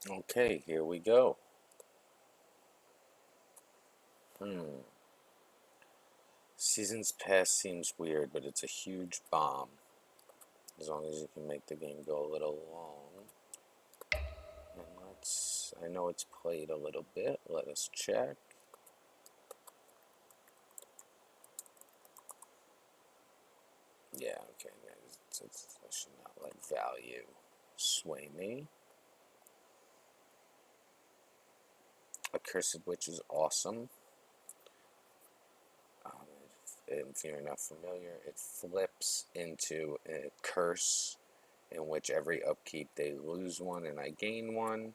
Okay, here we go. Hmm. Seasons Past seems weird, but it's a huge bomb. As long as you can make the game go a little long. And I know it's played a little bit. Let us check. Yeah, okay. I should not let value sway me. A Cursed Witch is awesome. Um, if you're not familiar, it flips into a curse in which every upkeep they lose one and I gain one.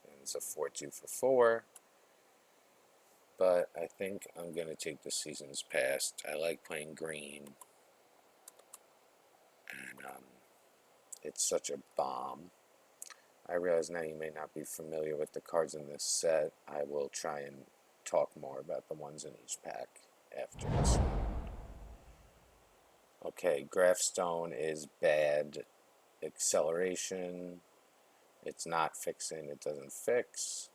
And it's a 4/2 for 4. But I think I'm going to take the Seasons Past. I like playing green, and it's such a bomb. I realize now you may not be familiar with the cards in this set. I will try and talk more about the ones in each pack after this one. Okay, Graphstone is bad acceleration. It's not fixing, it doesn't fix.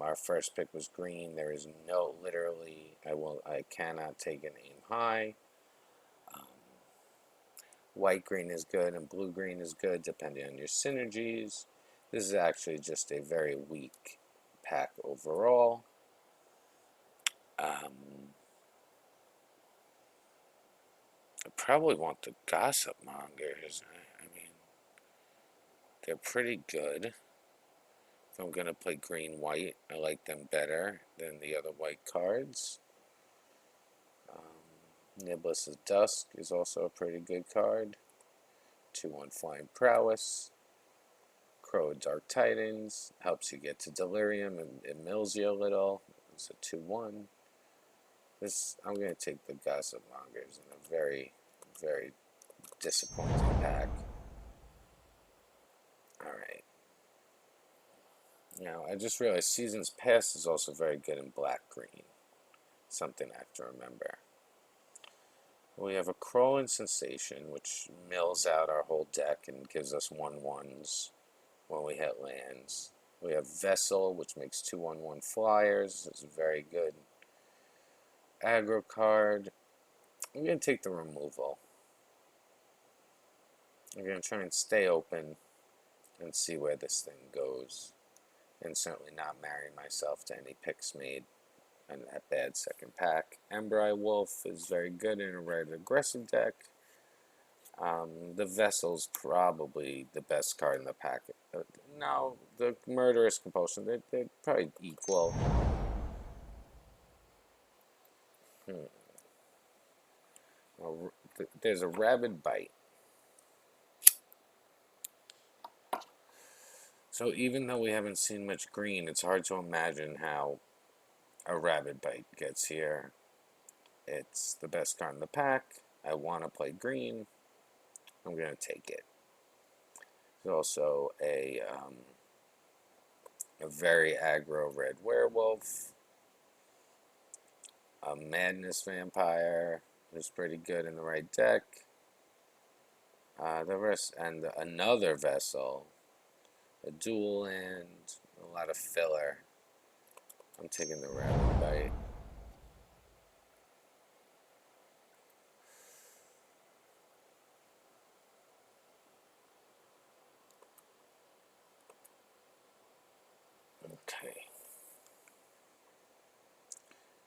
Our first pick was green. There is no, literally, I cannot take an aim high. Um, White green is good and blue green is good depending on your synergies. This is actually just a very weak pack overall. I probably want the Gossip Mongers. I mean, they're pretty good. If I'm going to play green white, I like them better than the other white cards. Niblis' Dusk is also a pretty good card. 2/1 Flying Prowess. Crow Dark Titans helps you get to Delirium and it mills you a little. It's a 2/1. I'm going to take the Gossip Mongers in a very, very disappointing pack. Alright. Now, I just realized Seasons Past is also very good in black-green. Something I have to remember. We have a Crawling Sensation, which mills out our whole deck and gives us 1/1s when we hit lands. We have Vessel, which makes 2/1/1 flyers. It's a very good aggro card. I'm going to take the removal. I'm going to try and stay open and see where this thing goes. And certainly not marry myself to any picks made in that bad second pack. Ember Wolf is very good in a red aggressive deck. The Vessel's probably the best card in the pack. No, the Murderous Compulsion, they're probably equal. Hmm. Well, there's a Rabid Bite. So even though we haven't seen much green, it's hard to imagine how a Rabid Bite gets here. It's the best card in the pack. I want to play green. I'm going to take it. There's also a very aggro red werewolf. A Madness Vampire who's pretty good in the right deck. The rest, and another Vessel. A dual land. A lot of filler. I'm taking the Rabid Bite. Okay.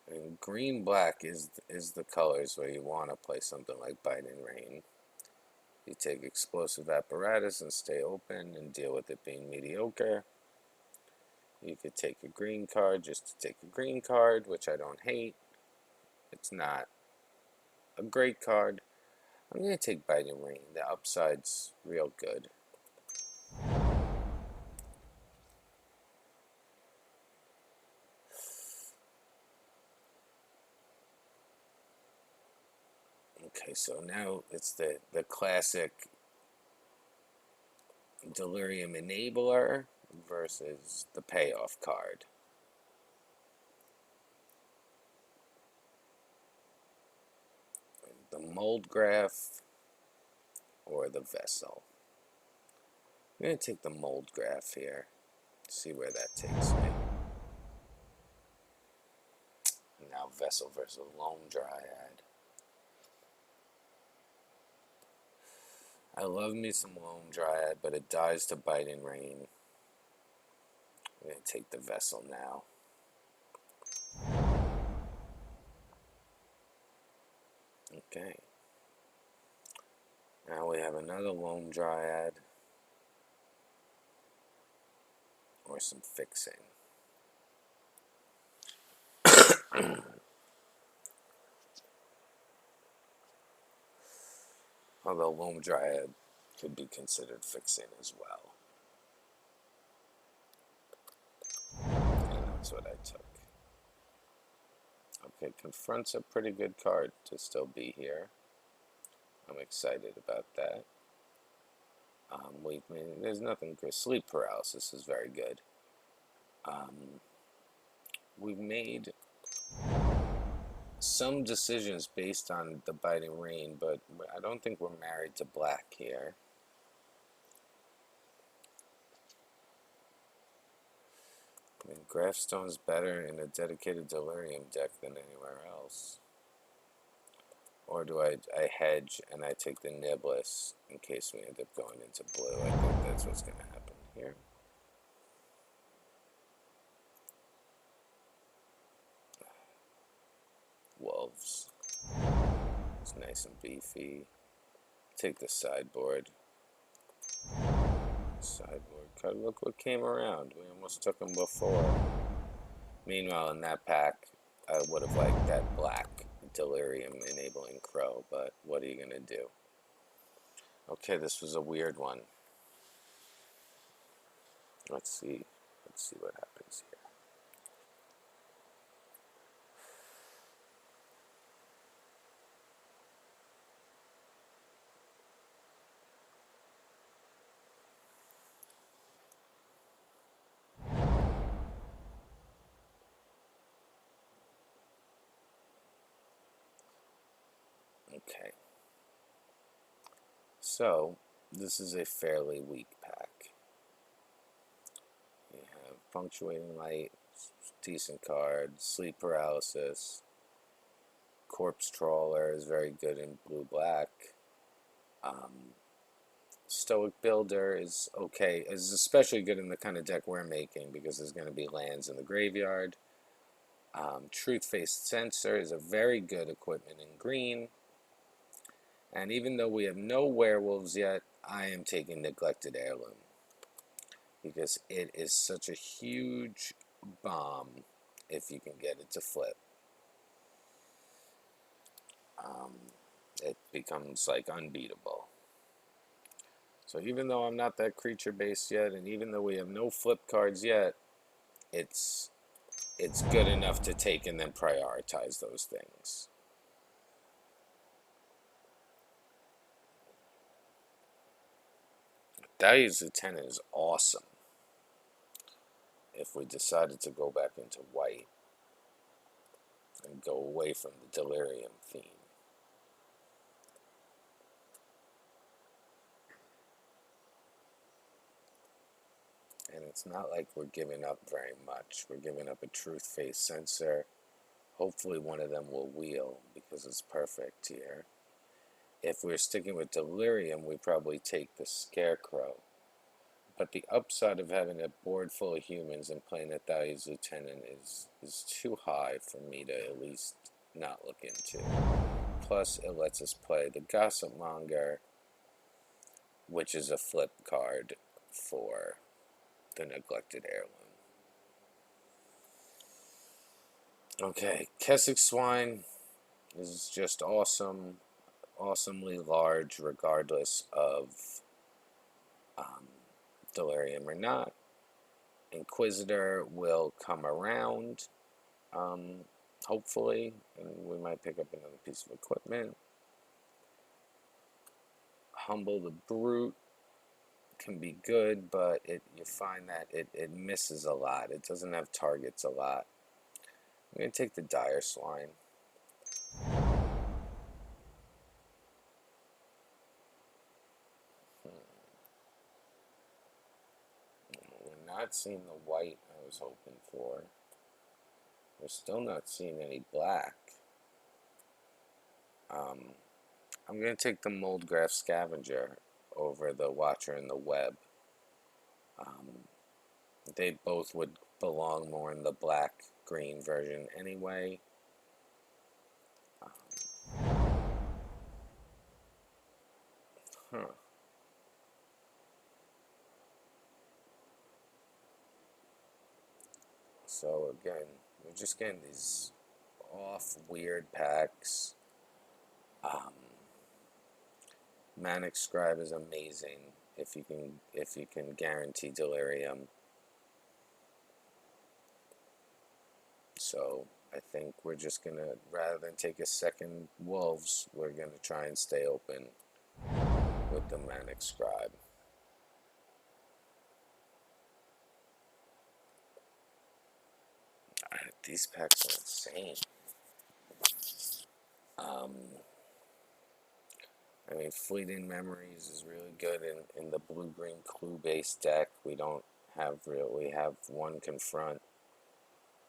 And green black is the colors where you want to play something like Biting Rain. You take Explosive Apparatus and stay open and deal with it being mediocre. You could take a green card just to take a green card, which I don't hate. It's not a great card. I'm going to take Biting Rain. The upside's real good. Okay, so now it's the classic Delirium Enabler versus the payoff card. The Mold Graph or the Vessel. I'm going to take the mold graph here, see where that takes me. Now Vessel versus Lone Dryad. I love me some Lone Dryad, but it dies to Biting Rain. I'm going to take the Vessel now. Okay. Now we have another Lone Dryad. Or some fixing. Although Lone Dryad could be considered fixing as well. And that's what I took. Okay, Confront's a pretty good card to still be here. I'm excited about that. There's nothing good. Sleep Paralysis is very good. We've made some decisions based on the Biting Rain, but I don't think we're married to black here. I mean, Graphstone's better in a dedicated Delirium deck than anywhere else. Or do I hedge and I take the Niblis in case we end up going into blue? I think that's what's going to happen here. Wolves. It's nice and beefy. Take the sideboard. Sideboard card. Look what came around. We almost took them before. Meanwhile, in that pack, I would have liked that black Delirium enabling Crow, but what are you going to do? Okay, this was a weird one. Let's see what happens here. Okay. So, this is a fairly weak pack. You have Punctuating Light, decent card, Sleep Paralysis, Corpse Trawler is very good in blue-black. Stoic Builder is okay, is especially good in the kind of deck we're making because there's going to be lands in the graveyard. Truth-Faced Censor is a very good equipment in green. And even though we have no werewolves yet, I am taking Neglected Heirloom. Because it is such a huge bomb if you can get it to flip. It becomes like unbeatable. So even though I'm not that creature based yet, and even though we have no flip cards yet, it's good enough to take and then prioritize those things. Dahlia's Lieutenant is awesome if we decided to go back into white and go away from the Delirium theme. And it's not like we're giving up very much. We're giving up a Truth-Faced Censor. Hopefully one of them will wheel because it's perfect here. If we're sticking with Delirium, we probably take the Scarecrow. But the upside of having a board full of humans and playing a Dahlia's Lieutenant is too high for me to at least not look into. Plus, it lets us play the Gossip Monger, which is a flip card for the Neglected Heirloom. Okay, Keswick Swine is just awesome, awesomely large regardless of Delirium or not. Inquisitor will come around, hopefully, and we might pick up another piece of equipment. Humble the Brute can be good, but you find that it misses a lot. It doesn't have targets a lot. I'm going to take the Dire Swine. not seeing the white I was hoping for. We're still not seeing any black. I'm going to take the mold graph scavenger over the watcher and the web. They both would belong more in the black-green version anyway. Huh. So again, we're just getting these off weird packs. Manic Scribe is amazing if you can guarantee delirium. So I think we're just gonna, rather than take a second wolves, we're gonna try and stay open with the Manic Scribe. These packs are insane. I mean, Fleeting Memories is really good in the blue-green clue-based deck. We have one confront,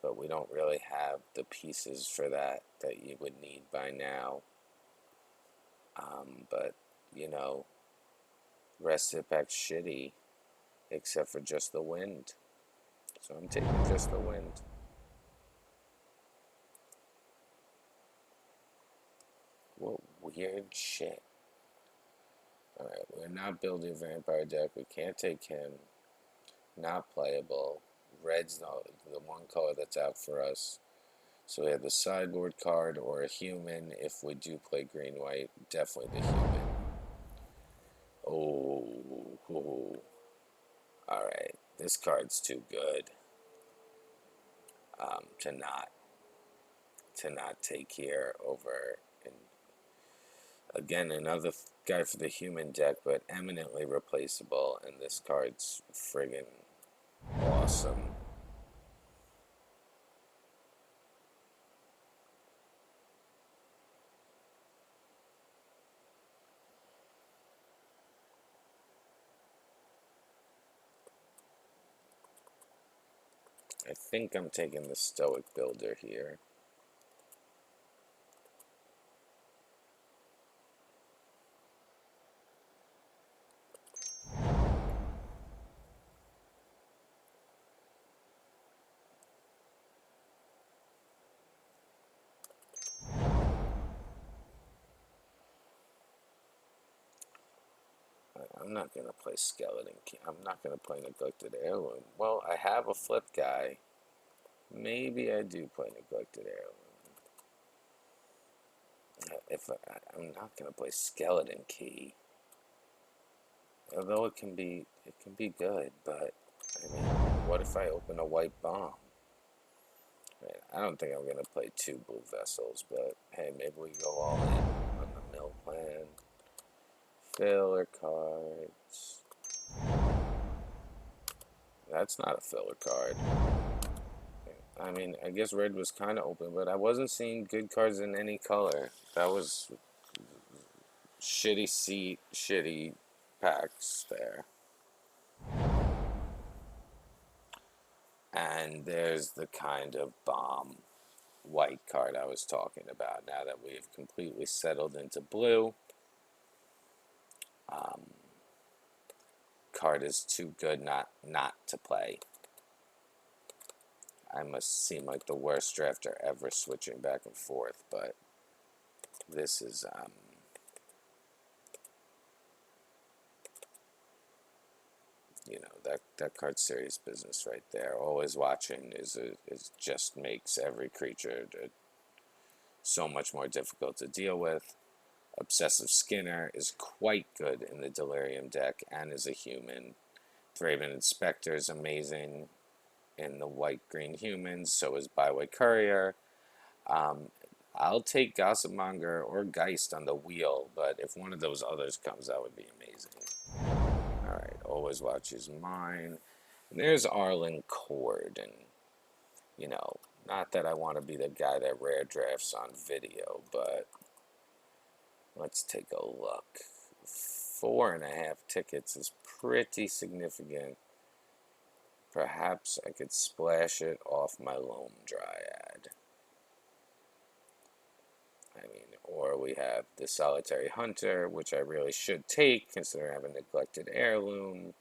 but we don't really have the pieces for that you would need by now. But, you know, rest of the pack's shitty, except for Just the Wind. So I'm taking Just the Wind. What weird shit. Alright, we're not building a vampire deck. We can't take him. Not playable. Red's the one color that's out for us. So we have the sideboard card or a human. If we do play green-white, definitely the human. Oh. Alright, this card's too good to not take here over. And again, another guy for the human deck, but eminently replaceable, and this card's friggin' awesome. I think I'm taking the Stoic Builder here. I'm not going to play Skeleton King. I'm not going to play Neglected Heirloom. Well, I have a flip guy. Maybe I do play Neglected Heirloom. I'm not going to play Skeleton Key. Although it can be good, but I mean, what if I open a white bomb? I don't think I'm going to play 2 blue vessels, but hey, maybe we go all in on the mill plan. Filler cards. That's not a filler card. I mean, I guess red was kind of open, but I wasn't seeing good cards in any color. That was shitty packs there. And there's the kind of bomb white card I was talking about. Now that we've completely settled into blue, card is too good not to play. I must seem like the worst drafter ever switching back and forth, but this is you know, that card's serious business right there. Always Watching is just makes every creature so much more difficult to deal with. Obsessive Skinner is quite good in the Delirium deck and is a human. Thraben Inspector is amazing in the white-green humans, so is Byway Courier. I'll take Gossipmonger or Geist on the wheel, but if one of those others comes, that would be amazing. Alright, Always Watch is mine. And there's Arlen Cord, and, you know, not that I want to be the guy that rare drafts on video, but let's take a look. 4.5 tickets is pretty significant. Perhaps I could splash it off my Loam Dryad. I mean, or we have the Solitary Hunter, which I really should take, considering I have a neglected heirloom.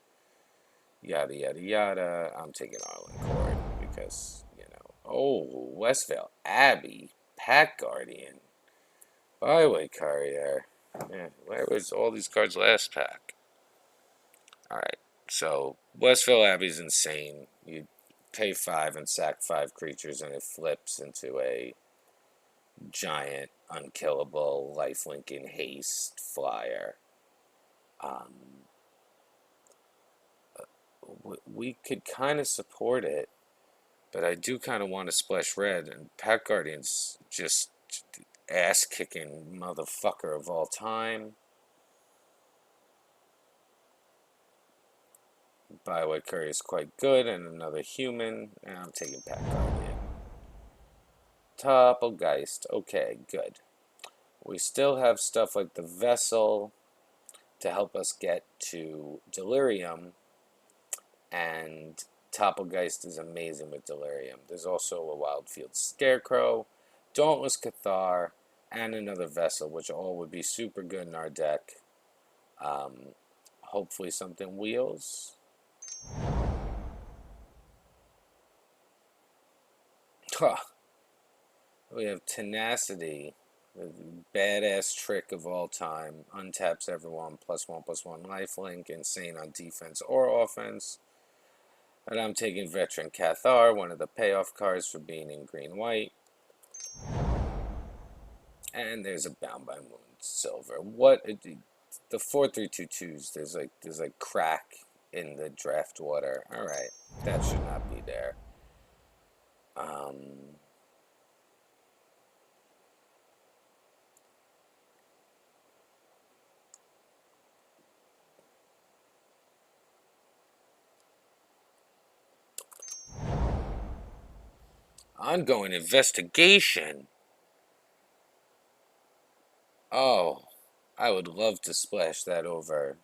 Yada, yada, yada. I'm taking Arlen Court because, you know. Oh, Westvale Abbey, Pack Guardian, Byway Courier. Yeah, where was all these cards last pack? Alright, so Westvale Abbey's insane. You pay 5 and sack 5 creatures, and it flips into a giant, unkillable, lifelinking haste flyer. We could kind of support it, but I do kind of want to splash red, and Pack Guardian's just ass-kicking motherfucker of all time. Byway Courier is quite good, and another human, and I'm taking Pack Guardian. Toppelgeist, okay, good. We still have stuff like the Vessel to help us get to Delirium, and Toppelgeist is amazing with Delirium. There's also a Wildfield Scarecrow, Dauntless Cathar, and another Vessel, which all would be super good in our deck. Hopefully something wheels. Huh. We have Tenacity, the badass trick of all time. Untaps everyone, +1/+1 lifelink, insane on defense or offense. And I'm taking Veteran Cathar, one of the payoff cards for being in green-white. And there's a Bound by Moon Silver. What the 4/3/2/2s? There's like crack in the draft water. All right, that should not be there. Ongoing investigation. Oh, I would love to splash that over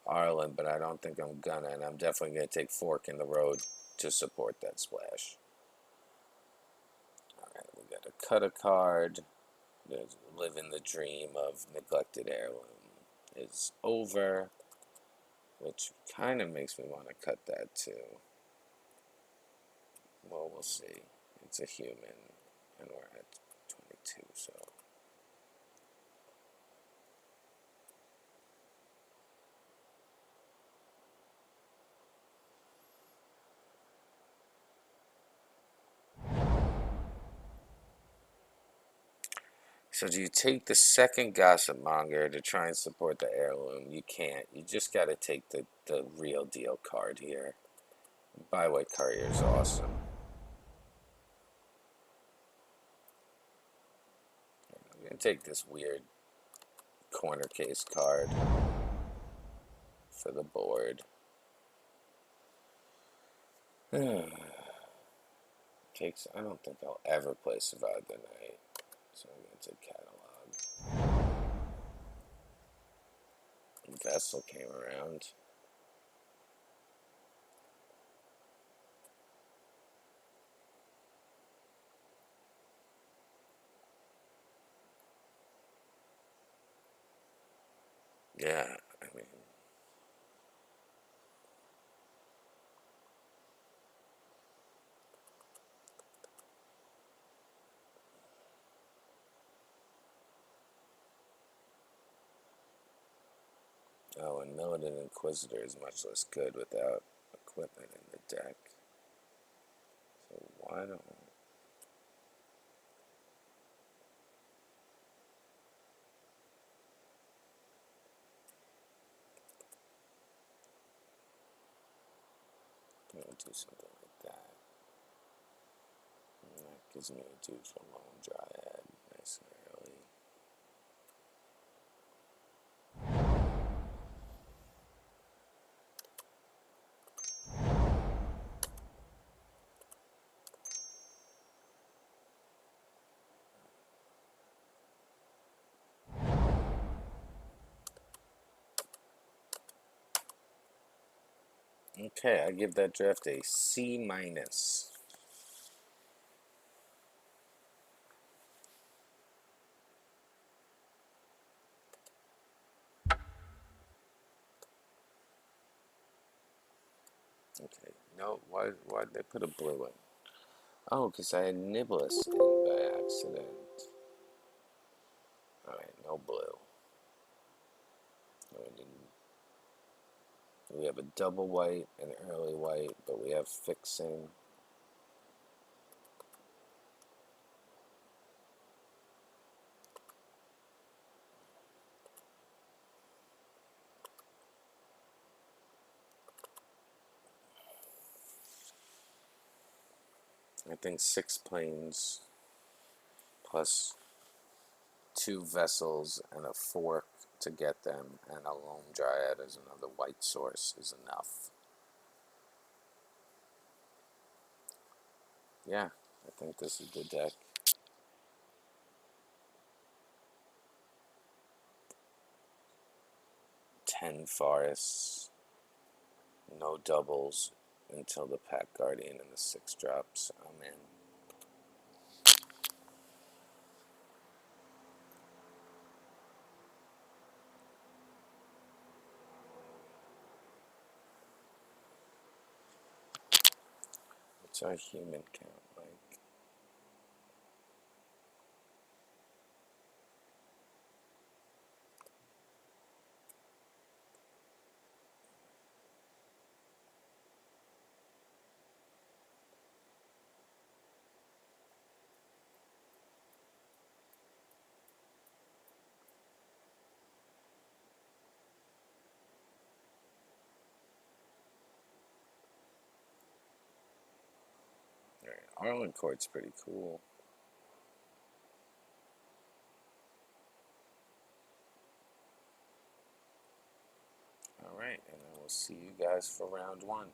Arlen, but I don't think I'm gonna, and I'm definitely gonna take Fork in the Road to support that splash. Alright, we gotta cut a card. Living the dream of Neglected Heirloom is over, which kind of makes me want to cut that too. Well, we'll see. It's a human, and we're at 22, so. So do you take the second Gossip Monger to try and support the heirloom? You can't. You just got to take the real deal card here. Byway Courier is awesome. I'm going to take this weird corner case card for the board. Takes. I don't think I'll ever play Survive the Night, so I'm going to take Catalog. Vessel came around. Yeah, I mean. Oh, and Militant Inquisitor is much less good without equipment in the deck. So why don't... I'm going to do something like that. And that gives me a dude for Lone Dryad. Nice and early. Okay, I give that draft a C minus. Okay, no, why'd they put a blue in? Oh, because I had Niblis in by accident. Alright, no blue. No, we didn't. We have a double white and early white, but we have fixing. I think 6 planes plus 2 vessels and a fork to get them, and a lone dryad as another white source is enough. Yeah, I think this is the deck. 10 forests, no doubles until the Pack Guardian and the 6 drops. I'm in. What's our human count like? Alright, Arlencourt's pretty cool. Alright, and I will see you guys for round 1.